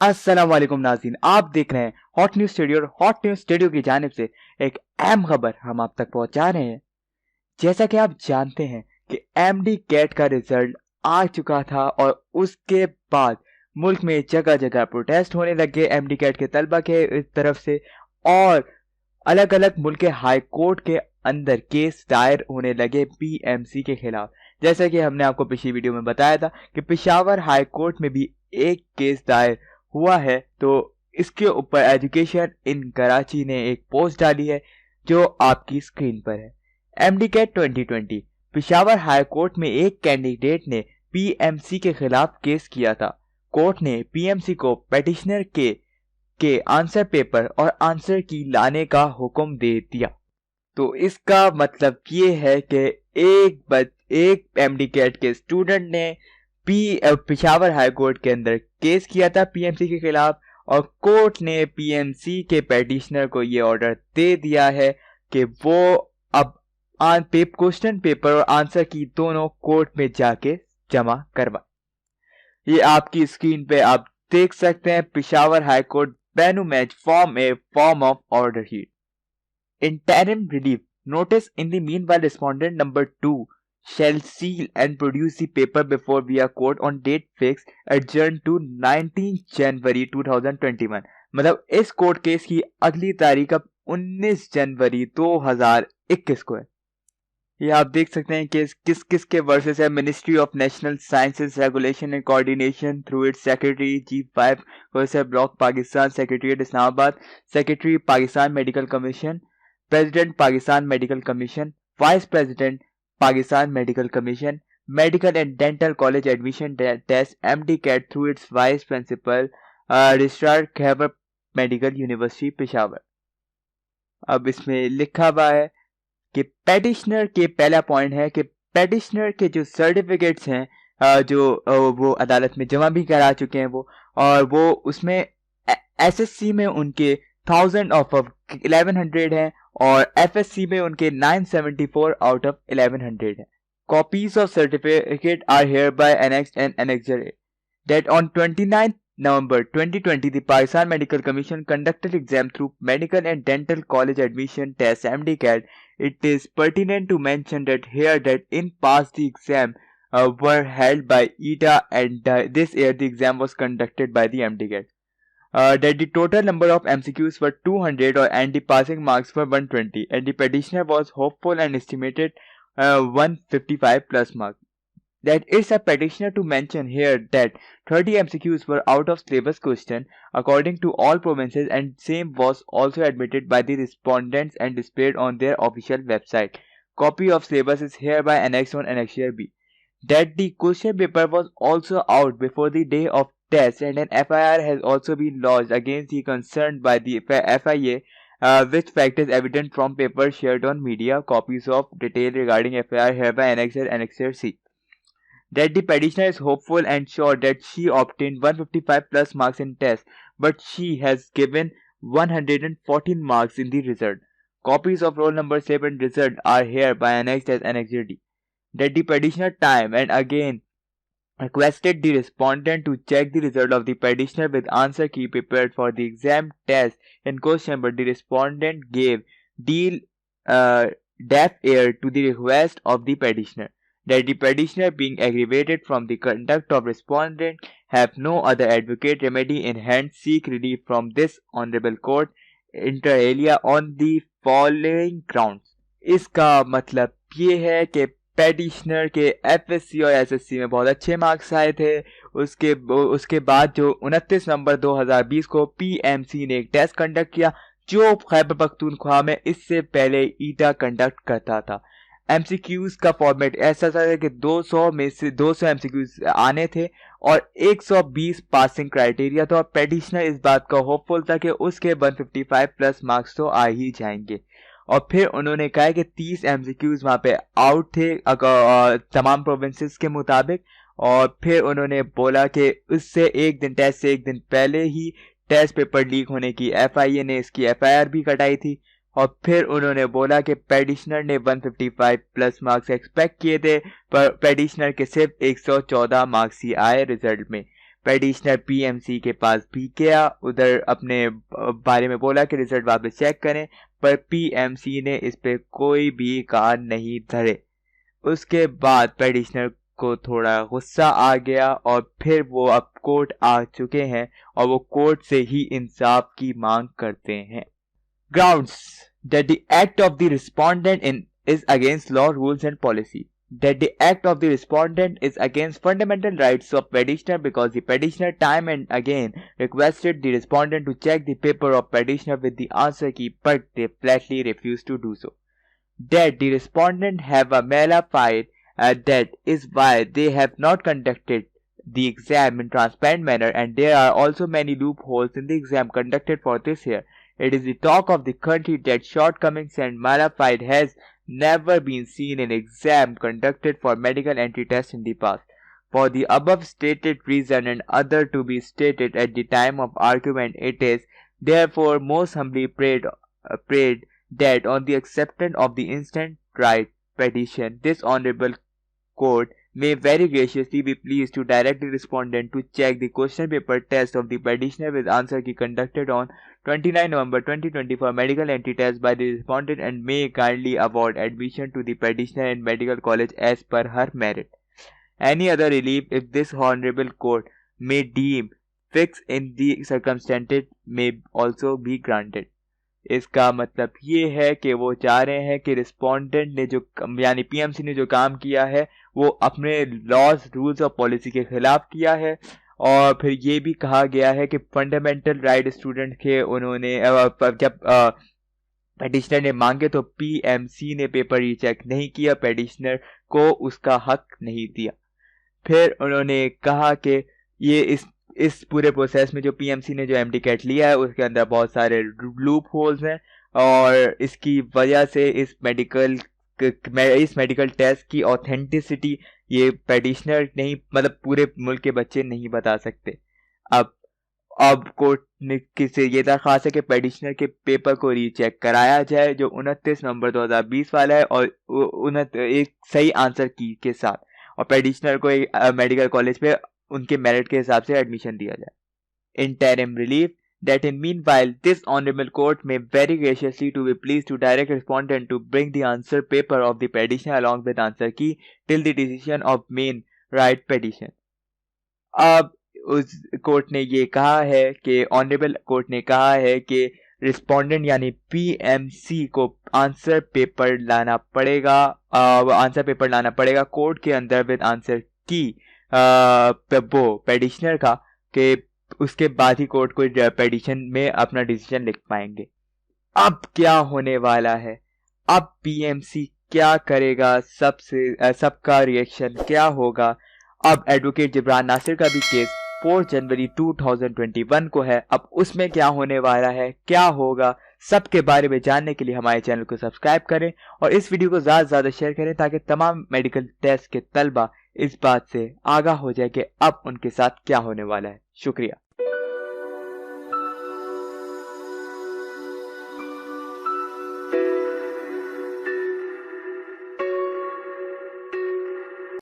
अस्सलाम वालेकुम नाज़रीन, आप देख रहे हैं हॉट न्यूज़ स्टूडियो और हॉट न्यूज़ स्टूडियो की जानिब से एक अहम खबर हम आप तक पहुंचा रहे हैं। जैसा कि आप जानते हैं कि एमडी कैट का रिजल्ट आ चुका था और उसके बाद मुल्क में जगह जगह प्रोटेस्ट होने लगे एमडी कैट के तलबा के तरफ से, और अलग अलग मुल्क के हाई कोर्ट के अंदर केस दायर होने लगे पीएमसी के खिलाफ। जैसा कि हमने आपको पिछली वीडियो में बताया था कि पेशावर हाई कोर्ट में भी एक केस दायर हुआ है। तो इसके ऊपर एजुकेशन इन कराची ने एक पोस्ट डाली है जो आपकी स्क्रीन पर है। MD CAT 2020 Peshawar high court में एक कैंडिडेट ने पीएमसी के खिलाफ केस किया था। कोर्ट ने पीएमसी को पेटिशनर के आंसर पेपर और आंसर की लाने का हुक्म दे दिया। तो इसका मतलब ये है कि एक एमडी कैट के स्टूडेंट ने पेशावर हाई कोर्ट के अंदर केस किया था पीएमसी के खिलाफ, और कोर्ट ने पीएमसी के पेटिशनर को ये ऑर्डर दे दिया है कि वो अब क्वेश्चन पेपर और आंसर की दोनों कोर्ट में जाके जमा करवाए। ये आपकी स्क्रीन पे आप देख सकते हैं। Peshawar high court match form of order heat interim relief notice. In the meanwhile, respondent number 2 shall seal and produce the paper before via court on date fixed adjourned to 19 January 2021। मतलब इस court case की अगली तारीख अब 19 जनवरी 2021 को है। ये आप देख सकते हैं कि किस के वर्सेस है। Ministry of national sciences regulation and coordination through its secretary G5 versus block Pakistan secretariat Islamabad, secretary Pakistan medical commission, president Pakistan medical commission, vice president Pakistan medical commission, medical and dental college admission test MD CAT through its vice principal registrar Khyber medical university Peshawar. अब इसमें लिखा हुआ है कि petitioner के पहला point है कि पेटिशनर के जो सर्टिफिकेट्स हैं जो वो अदालत में जमा भी करा चुके हैं वो, और वो उसमें एसएससी में उनके 1100 हैं और एफएससी में उनके 974 आउट ऑफ 1100 है। Copies of certificate are hereby annexed and annexed that on 29th November 2020 the Pakistan Medical Commission conducted exam through Medical and Dental College Admission Test MDCAT. It is pertinent to mention that here that in past the exam were held by ETA and this year the exam was conducted by the MDCAT. That the total number of MCQs were 200 and the passing marks were 120, and the petitioner was hopeful and estimated 155 plus marks. That it's a petitioner to mention here that 30 MCQs were out of syllabus question according to all provinces, and same was also admitted by the respondents and displayed on their official website. Copy of syllabus is hereby annexed on Annexure B. That the question paper was also out before the day of test, and an FIR has also been lodged against the concerned by the FIA, which fact is evident from papers shared on media. Copies of detail regarding FIR hereby annexed Annexure C. That the petitioner is hopeful and sure that she obtained 155 plus marks in test, but she has given 114 marks in the result. Copies of roll number 7 result are hereby annexed as Annexure D. That the petitioner time and again requested the respondent to check the result of the petitioner with answer key prepared for the exam test in question, but the respondent gave deaf ear to the request of the petitioner. That the petitioner, being aggravated from the conduct of respondent, have no other advocate remedy in hand, seek relief from this honorable court inter alia on the following grounds. इसका मतलब ये है कि petitioner के FSc और SSC में बहुत अच्छे मार्क्स आए थे। उसके बाद जो 29 नवंबर 2020 को पीएमसी ने एक टेस्ट कंडक्ट किया जो खैबर पख्तूनख्वा में इससे पहले ईटा कंडक्ट करता था। एमसीक्यूज का फॉर्मेट ऐसा था कि 200 में से 200 एमसीक्यूज आने थे और 120 पासिंग क्राइटेरिया था, और पेटिशनर इस बात का होपफुल था कि उसके 155 प्लस मार्क्स तो आ ही जाएंगे। और फिर उन्होंने कहा कि 30 एमसीक्यूज वहाँ पे आउट थे तमाम प्रोविंसेस के मुताबिक, और फिर उन्होंने बोला कि उससे टेस्ट से एक दिन पहले ही टेस्ट पेपर लीक होने की एफआईए ने इसकी एफआईआर भी कटाई थी। और फिर उन्होंने बोला कि पेटिशनर ने 155 प्लस मार्क्स एक्सपेक्ट किए थे, पर पेटिशनर के सिर्फ 114 मार्क्स ही आए रिजल्ट में। पेडिशनर पीएमसी के पास भी गया, उधर अपने बारे में बोला कि रिजल्ट वापस चेक करें, पर पीएमसी ने इस पे कोई भी कान नहीं धरे। उसके बाद पेडिशनर को थोड़ा गुस्सा आ गया और फिर वो अब कोर्ट आ चुके हैं और वो कोर्ट से ही इंसाफ की मांग करते हैं। Grounds that the act of the respondent is against law, rules and policy. That the act of the respondent is against fundamental rights of petitioner because the petitioner time and again requested the respondent to check the paper of petitioner with the answer key, but they flatly refused to do so. That the respondent have a mala fide, that is why they have not conducted the exam in transparent manner, and there are also many loopholes in the exam conducted for this year. It is the talk of the country that shortcomings and mala fide has never been seen in exam conducted for medical entry tests in the past. For the above stated reason and other to be stated at the time of argument, it is therefore most humbly prayed that on the acceptance of the instant right petition, this honorable court may very graciously be pleased to direct the respondent to check the question paper test of the petitioner with answer key conducted on 29 November 2020 for medical entry test by the respondent and may kindly award admission to the petitioner in medical college as per her merit. Any other relief, if this honorable court may deem fixed in the circumstances, may also be granted. इसका मतलब ये है कि वो चाह रहे हैं कि रिस्पोंडेंट ने जो यानी पीएमसी ने जो काम किया है वो अपने लॉज, रूल्स और पॉलिसी के खिलाफ किया है। और फिर ये भी कहा गया है कि फंडामेंटल राइट स्टूडेंट के उन्होंने जब पेटिशनर ने मांगे तो पीएमसी ने पेपर रीचेक नहीं किया, पेटिशनर को उसका हक नहीं दिया। फिर उन्होंने कहा कि ये इस पूरे प्रोसेस में जो पीएमसी ने जो एमडी-कैट लिया है उसके अंदर बहुत सारे लूप होल्स हैं और इसकी वजह से इस मेडिकल टेस्ट की ऑथेंटिसिटी ये पेटिशनर नहीं, मतलब पूरे मुल्क के बच्चे नहीं बता सकते। अब कोर्ट ने किसे ये दरख्वास्त है कि पेटिशनर के पेपर को रीचेक कराया जाए जो 29 नवंबर 2020 वाला है और एक सही आंसर की के साथ, और पेटिशनर को एक मेडिकल कॉलेज पे उनके मेरिट के हिसाब से एडमिशन दिया जाए। Interim relief, that in meanwhile this honorable court may very graciously to be pleased to direct respondent to bring the answer paper of the petition along with answer key till the decision of main right petition. अब उस court ने ये कहा है कि honourable court ने कहा है कि रिस्पोंडेंट यानी पीएमसी को आंसर पेपर लाना पड़ेगा कोर्ट के अंदर विद आंसर की वो पेटिशनर का, कि उसके बाद ही कोर्ट को पेटिशन में अपना डिसीजन लिख पाएंगे। अब क्या होने वाला है, अब पीएमसी क्या करेगा, सबका रिएक्शन क्या होगा। अब एडवोकेट जिब्रान नासिर का भी केस 4 जनवरी 2021 को है। अब उसमें क्या होने वाला है, क्या होगा, सबके बारे में जानने के लिए हमारे चैनल को सब्सक्राइब करें और इस वीडियो को ज़्यादा से ज़्यादा शेयर करें ताकि तमाम मेडिकल टेस्ट के तलबा इस बात से आगाह हो जाए कि अब उनके साथ क्या होने वाला है। शुक्रिया।